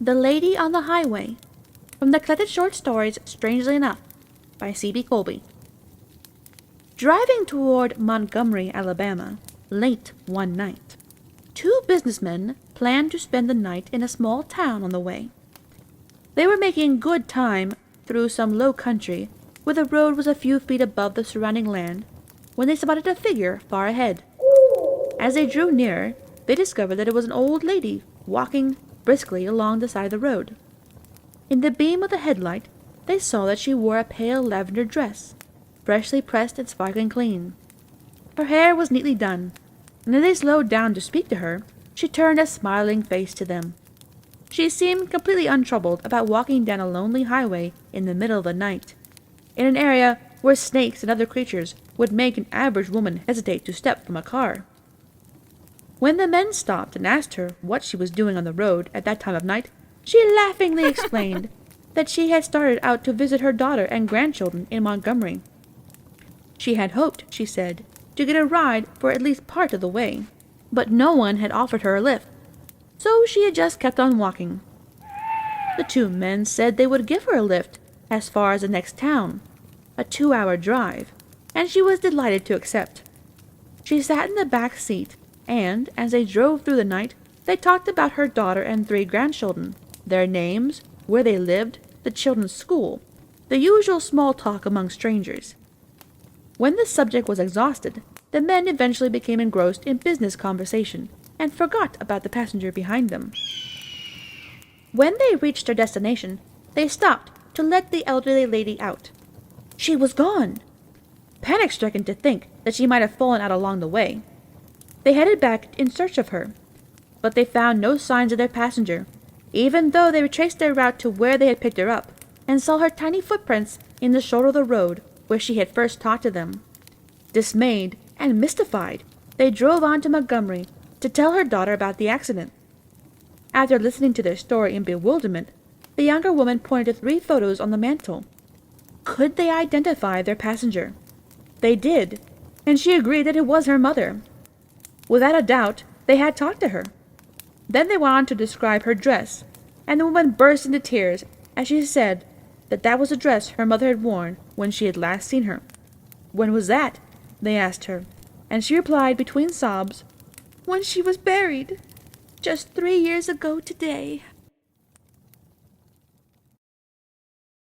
The Lady on the Highway, from the collected short stories Strangely Enough by C.B. Colby. Driving toward Montgomery, Alabama, late one night, two businessmen planned to spend the night in a small town on the way. They were making good time through some low country where the road was a few feet above the surrounding land when they spotted a figure far ahead. As they drew nearer, they discovered that it was an old lady walking briskly along the side of the road. In the beam of the headlight, they saw that she wore a pale lavender dress, freshly pressed and sparkling clean. Her hair was neatly done, and as they slowed down to speak to her, she turned a smiling face to them. She seemed completely untroubled about walking down a lonely highway in the middle of the night, in an area where snakes and other creatures would make an average woman hesitate to step from a car. When the men stopped and asked her what she was doing on the road at that time of night, she laughingly explained that she had started out to visit her daughter and grandchildren in Montgomery. She had hoped, she said, to get a ride for at least part of the way, but no one had offered her a lift, so she had just kept on walking. The two men said they would give her a lift as far as the next town, a 2-hour drive, and she was delighted to accept. She sat in the back seat, and, as they drove through the night, they talked about her daughter and 3 grandchildren, their names, where they lived, the children's school, the usual small talk among strangers. When the subject was exhausted, the men eventually became engrossed in business conversation and forgot about the passenger behind them. When they reached their destination, they stopped to let the elderly lady out. She was gone! Panic-stricken to think that she might have fallen out along the way, they headed back in search of her, but they found no signs of their passenger, even though they retraced their route to where they had picked her up, and saw her tiny footprints in the shoulder of the road where she had first talked to them. Dismayed and mystified, they drove on to Montgomery to tell her daughter about the accident. After listening to their story in bewilderment, the younger woman pointed to 3 photos on the mantel. Could they identify their passenger? They did, and she agreed that it was her mother. Without a doubt, they had talked to her. Then they went on to describe her dress, and the woman burst into tears as she said that that was the dress her mother had worn when she had last seen her. "When was that?" they asked her, and she replied between sobs, "When she was buried, just 3 years ago today."